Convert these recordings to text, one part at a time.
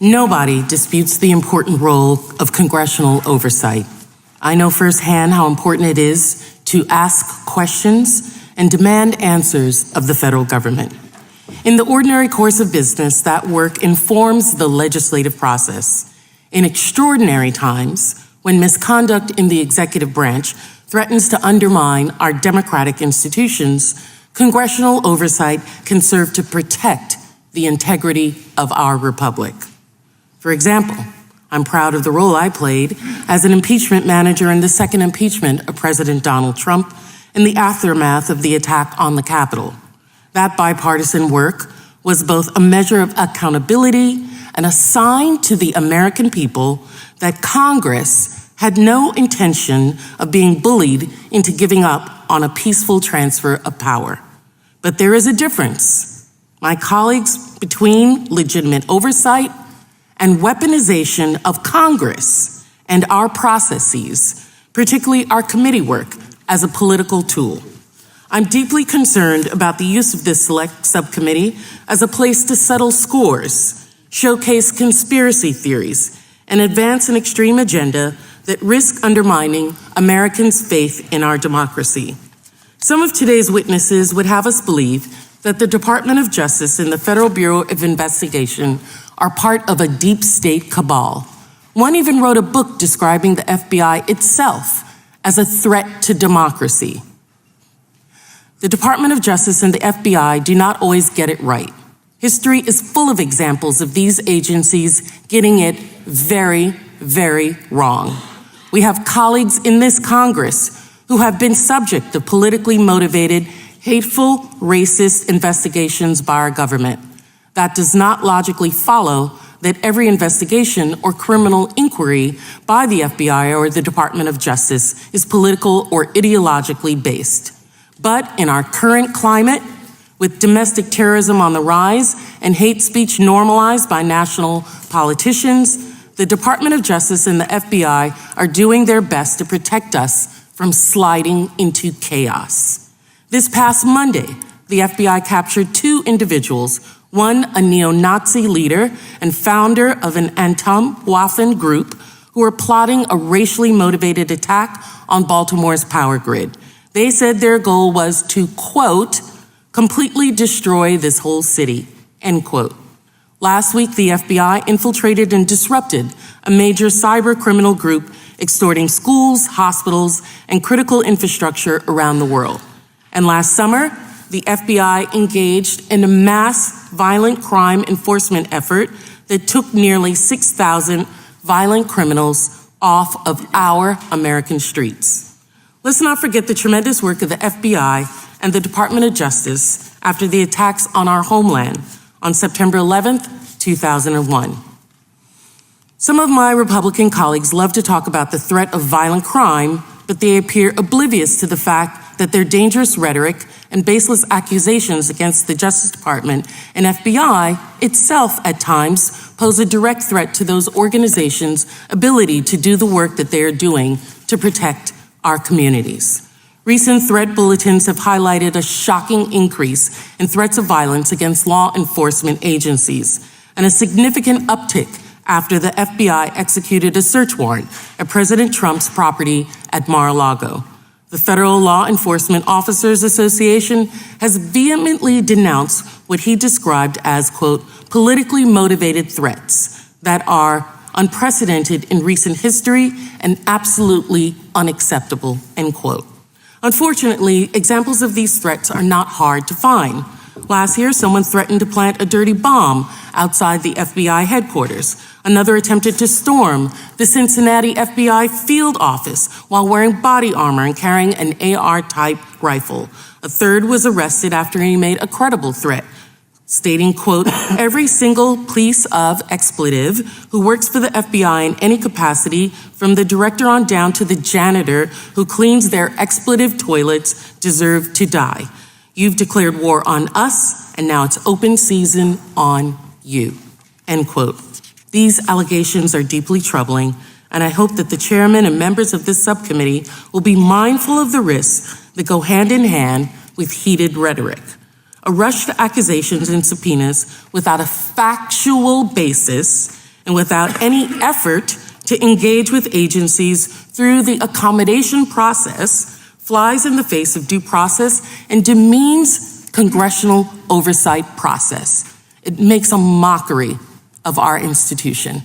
Nobody disputes the important role of congressional oversight. I know firsthand how important it is to ask questions and demand answers of the federal government. In the ordinary course of business, that work informs the legislative process. In extraordinary times, when misconduct in the executive branch threatens to undermine our democratic institutions, congressional oversight can serve to protect the integrity of our republic. For example, I'm proud of the role I played as an impeachment manager in the second impeachment of President Donald Trump in the aftermath of the attack on the Capitol. That bipartisan work was both a measure of accountability and a sign to the American people that Congress had no intention of being bullied into giving up on a peaceful transfer of power. But there is a difference, my colleagues, between legitimate oversight and weaponization of Congress and our processes, particularly our committee work, as a political tool. I'm deeply concerned about the use of this select subcommittee as a place to settle scores, showcase conspiracy theories, and advance an extreme agenda that risk undermining Americans' faith in our democracy. Some of today's witnesses would have us believe that the Department of Justice and the Federal Bureau of Investigation are part of a deep state cabal. One even wrote a book describing the FBI itself as a threat to democracy. The Department of Justice and the FBI do not always get it right. History is full of examples of these agencies getting it very, very wrong. We have colleagues in this Congress who have been subject to politically motivated, hateful, racist investigations by our government. That does not logically follow that every investigation or criminal inquiry by the FBI or the Department of Justice is political or ideologically based. But in our current climate, with domestic terrorism on the rise and hate speech normalized by national politicians, the Department of Justice and the FBI are doing their best to protect us from sliding into chaos. This past Monday, the FBI captured 2 individuals, one a neo-Nazi leader and founder of an Anti-Waffen group who were plotting a racially motivated attack on Baltimore's power grid. They said their goal was to, quote, completely destroy this whole city, end quote. Last week, the FBI infiltrated and disrupted a major cyber criminal group extorting schools, hospitals, and critical infrastructure around the world. And last summer, the FBI engaged in a mass violent crime enforcement effort that took nearly 6,000 violent criminals off of our American streets. Let's not forget the tremendous work of the FBI and the Department of Justice after the attacks on our homeland on September 11th, 2001. Some of my Republican colleagues love to talk about the threat of violent crime, but they appear oblivious to the fact that their dangerous rhetoric and baseless accusations against the Justice Department and FBI itself at times pose a direct threat to those organizations' ability to do the work that they are doing to protect our communities. Recent threat bulletins have highlighted a shocking increase in threats of violence against law enforcement agencies and a significant uptick after the FBI executed a search warrant at President Trump's property at Mar-a-Lago. The Federal Law Enforcement Officers Association has vehemently denounced what he described as, quote, politically motivated threats that are unprecedented in recent history and absolutely unacceptable, end quote. Unfortunately, examples of these threats are not hard to find. Last year, someone threatened to plant a dirty bomb outside the FBI headquarters. Another attempted to storm the Cincinnati FBI field office while wearing body armor and carrying an AR-type rifle. A third was arrested after he made a credible threat, stating, quote, every single piece of expletive who works for the FBI in any capacity, from the director on down to the janitor who cleans their expletive toilets, deserve to die. You've declared war on us, and now it's open season on you, end quote. These allegations are deeply troubling, and I hope that the chairman and members of this subcommittee will be mindful of the risks that go hand in hand with heated rhetoric. A rush to accusations and subpoenas without a factual basis and without any effort to engage with agencies through the accommodation process, flies in the face of due process and demeans congressional oversight process. It makes a mockery of our institution.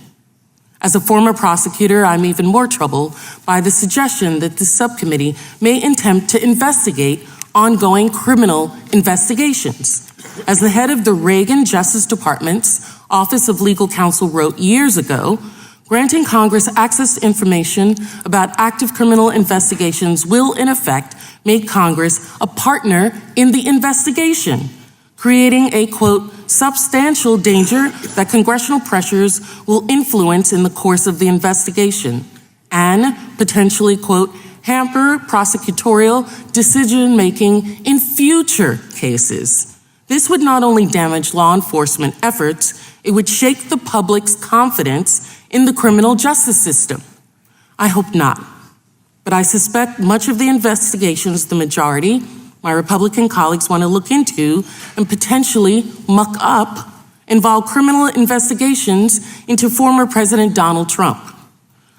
As a former prosecutor, I'm even more troubled by the suggestion that the subcommittee may attempt to investigate ongoing criminal investigations. As the head of the Reagan Justice Department's Office of Legal Counsel wrote years ago, granting Congress access to information about active criminal investigations will, in effect, make Congress a partner in the investigation, creating a, quote, substantial danger that congressional pressures will influence in the course of the investigation and potentially, quote, hamper prosecutorial decision-making in future cases. This would not only damage law enforcement efforts, it would shake the public's confidence in the criminal justice system. I hope not, but I suspect much of the investigations the majority, my Republican colleagues, want to look into and potentially muck up involve criminal investigations into former President Donald Trump.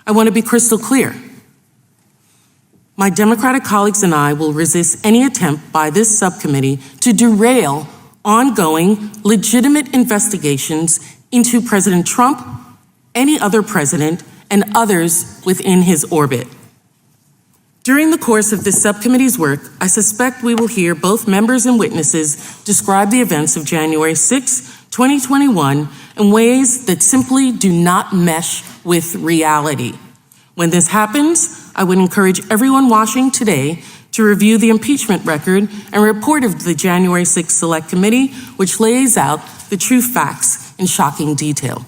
I want to be crystal clear. My Democratic colleagues and I will resist any attempt by this subcommittee to derail ongoing legitimate investigations into President Trump, any other president, and others within his orbit. During the course of this subcommittee's work, I suspect we will hear both members and witnesses describe the events of January 6, 2021 in ways that simply do not mesh with reality. When this happens, I would encourage everyone watching today to review the impeachment record and report of the January 6th Select Committee, which lays out the true facts in shocking detail.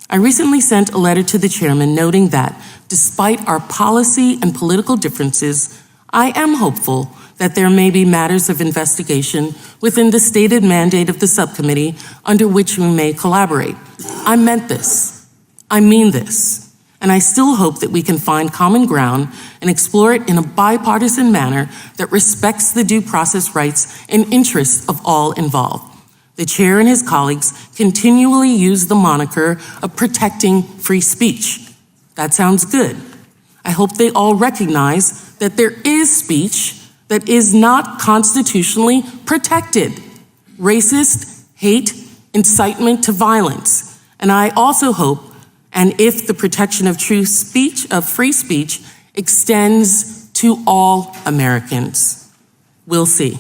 I recently sent a letter to the chairman noting that, despite our policy and political differences, I am hopeful that there may be matters of investigation within the stated mandate of the subcommittee under which we may collaborate. I meant this. I mean this. And I still hope that we can find common ground and explore it in a bipartisan manner that respects the due process rights and interests of all involved. The chair and his colleagues continually use the moniker of protecting free speech. That sounds good. I hope they all recognize that there is speech that is not constitutionally protected. Racist, hate, incitement to violence. And I also hope, and if the protection of free speech extends to all Americans. We'll see.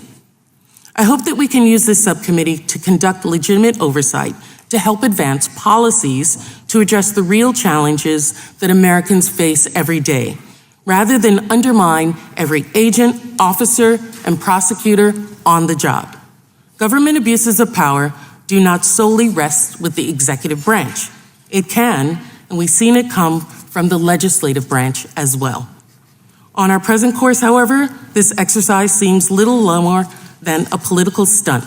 I hope that we can use this subcommittee to conduct legitimate oversight to help advance policies to address the real challenges that Americans face every day, rather than undermine every agent, officer, and prosecutor on the job. Government abuses of power do not solely rest with the executive branch. It can, and we've seen it come from the legislative branch as well. On our present course, however, this exercise seems little more than a political stunt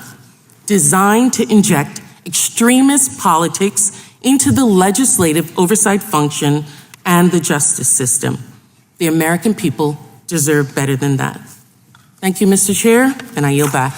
designed to inject extremist politics into the legislative oversight function and the justice system. The American people deserve better than that. Thank you, Mr. Chair, and I yield back.